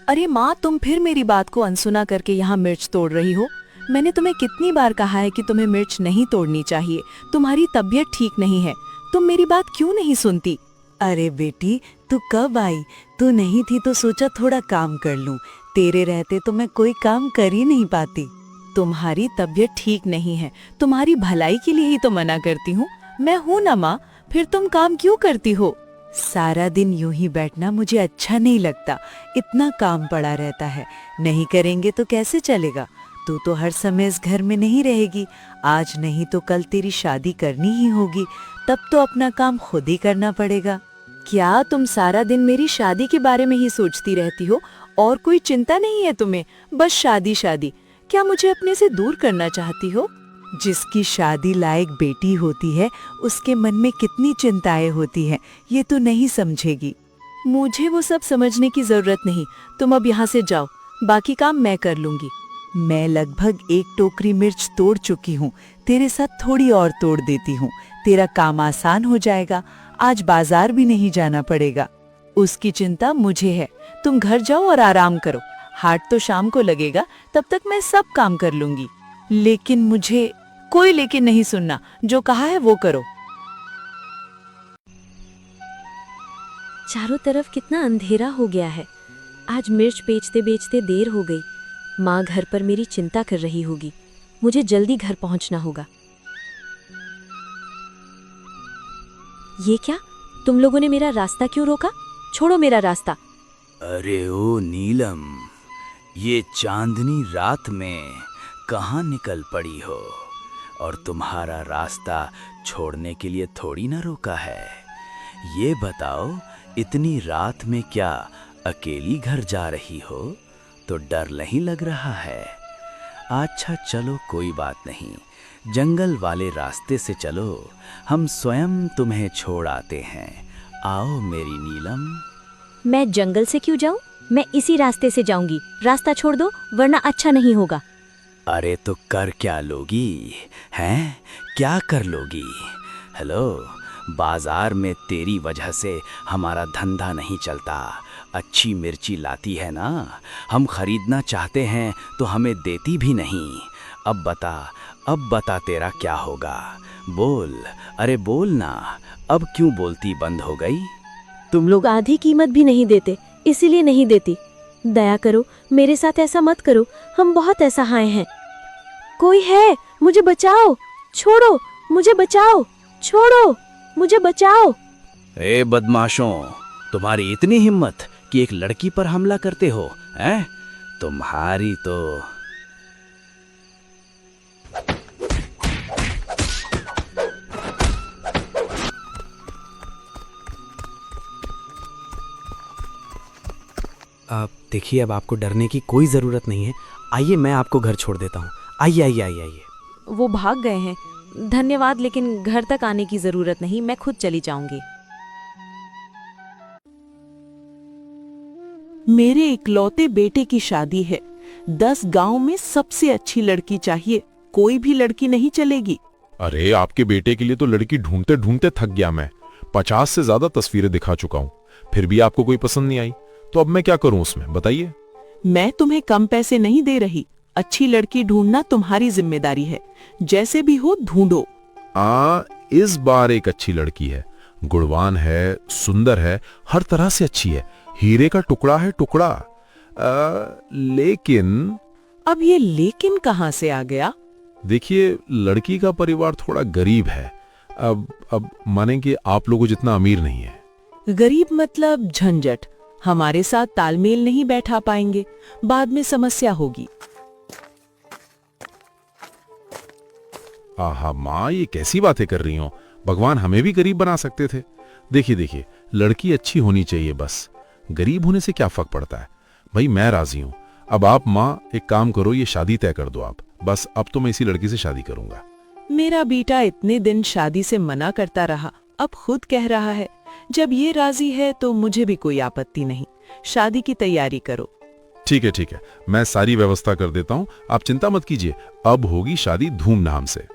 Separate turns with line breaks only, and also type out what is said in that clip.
अरे माँ, तुम फिर मेरी बात को अनसुना करके यहाँ मिर्च तोड़ रही हो। मैंने तुम्हें कितनी बार कहा है कि तुम्हें मिर्च नहीं तोड़नी चाहिए। तुम्हारी तबीयत ठीक नहीं है, तुम मेरी बात क्यों नहीं सुनती?
अरे बेटी, तू कब आई? तू नहीं थी तो सोचा थोड़ा काम कर लूं। तेरे रहते तो मैं कोई काम कर ही नहीं पाती।
तुम्हारी तबीयत ठीक नहीं है, तुम्हारी भलाई के लिए ही तो मना करती हूँ। मैं हूँ ना माँ, फिर तुम काम क्यों करती हो?
सारा दिन यूं ही बैठना मुझे अच्छा नहीं लगता। इतना काम पड़ा रहता है, नहीं करेंगे तो कैसे चलेगा? तू तो हर समय इस घर में नहीं रहेगी। आज नहीं तो कल तेरी शादी करनी ही होगी, तब तो अपना काम खुद ही करना पड़ेगा।
क्या तुम सारा दिन मेरी शादी के बारे में ही सोचती रहती हो? और कोई चिंता नहीं है तुम्हें? बस शादी शादी। क्या मुझे अपने से दूर करना चाहती हो?
जिसकी शादी लायक बेटी होती है उसके मन में कितनी चिंताएं होती हैं, ये तो नहीं समझेगी।
मुझे वो सब समझने की जरूरत नहीं। तुम अब यहाँ से जाओ, बाकी काम मैं कर लूंगी।
मैं लगभग 1 टोकरी मिर्च तोड़ चुकी हूँ, तेरे साथ थोड़ी और तोड़ देती हूँ। तेरा काम आसान हो जाएगा, आज बाजार भी नहीं जाना पड़ेगा।
उसकी चिंता मुझे है, तुम घर जाओ और आराम करो। हाट तो शाम को लगेगा, तब तक मैं सब काम कर लूंगी। लेकिन मुझे कोई लेकिन नहीं सुनना, जो कहा है वो करो।
चारों तरफ कितना अंधेरा हो गया है। आज मिर्च बेचते बेचते देर हो गई। माँ घर पर मेरी चिंता कर रही होगी। मुझे जल्दी घर पहुंचना होगा। ये क्या? तुम लोगों ने मेरा रास्ता क्यों रोका? छोड़ो मेरा रास्ता।
अरे ओ नीलम, ये चांदनी रात में कहाँ निकल पड़ी हो? और तुम्हारा रास्ता छोड़ने के लिए थोड़ी ना रोका है। ये बताओ, इतनी रात में क्या अकेली घर जा रही हो? तो डर नहीं लग रहा है? अच्छा चलो, कोई बात नहीं, जंगल वाले रास्ते से चलो, हम स्वयं तुम्हें छोड़ आते हैं। आओ मेरी नीलम।
मैं जंगल से क्यों जाऊं? मैं इसी रास्ते से जाऊंगी। रास्ता छोड़ दो, वरना अच्छा नहीं होगा।
अरे तो कर क्या लोगी? हैं? क्या कर लोगी? हेलो, बाजार में तेरी वजह से हमारा धंधा नहीं चलता। अच्छी मिर्ची लाती है ना, हम खरीदना चाहते हैं तो हमें देती भी नहीं। अब बता तेरा क्या होगा? बोल, अरे बोल ना, अब क्यों बोलती बंद हो गई?
तुम लोग आधी कीमत भी नहीं देते, इसीलिए नहीं देती। दया करो, मेरे साथ ऐसा मत करो, हम बहुत असहाय हैं। कोई है? मुझे बचाओ! छोड़ो, मुझे बचाओ! छोड़ो, मुझे बचाओ!
ए बदमाशों, तुम्हारी इतनी हिम्मत कि एक लड़की पर हमला करते हो, हैं? तुम्हारी तो
आप देखिए, अब आपको डरने की कोई ज़रूरत नहीं है। आइए, मैं आपको घर छोड़ देता हूँ। आइए आइए आइए आइए।
वो भाग गए हैं। धन्यवाद, लेकिन घर तक आने की जरूरत नहीं, मैं खुद चली जाऊंगी।
मेरे इकलौते बेटे की शादी है। 10 गांव में सबसे अच्छी लड़की चाहिए, कोई भी लड़की नहीं चलेगी।
अरे आपके बेटे के लिए तो लड़की ढूंढते ढूंढते थक गया मैं। 50 से ज्यादा तस्वीरें दिखा चुका हूँ, फिर भी आपको कोई पसंद नहीं आई, तो अब मैं क्या करूं उसमें, बताइए।
मैं तुम्हें कम पैसे नहीं दे रही। अच्छी लड़की ढूंढना तुम्हारी जिम्मेदारी है। जैसे भी हो ढूंढो।
इस बार एक अच्छी लड़की है, गुणवान है, सुंदर है, हर तरह से अच्छी है, हीरे का टुकड़ा है, टुकड़ा। लेकिन
अब ये लेकिन कहां से आ गया?
देखिए, लड़की का परिवार थोड़ा गरीब है। अब माने कि आप लोगों जितना अमीर नहीं है।
गरीब मतलब झंझट। हमारे साथ तालमेल नहीं बैठा पाएंगे, बाद में समस्या होगी।
आहा माँ, ये कैसी बातें कर रही हो? भगवान हमें भी गरीब बना सकते थे। देखिए, लड़की अच्छी होनी चाहिए बस। गरीब होने से क्या फर्क पड़ता है? भाई मैं राजी हूँ। अब आप माँ एक काम करो, ये शादी तय कर दो आप। बस अब तो मैं इसी लड़की से शादी करूंगा।
मेरा बेटा इतने दिन शादी से मना करता रहा, अब खुद कह रहा है। जब ये राजी है तो मुझे भी कोई आपत्ति नहीं। शादी की तैयारी करो।
ठीक है, मैं सारी व्यवस्था कर देता हूँ, आप चिंता मत कीजिए। अब होगी शादी धूमधाम से।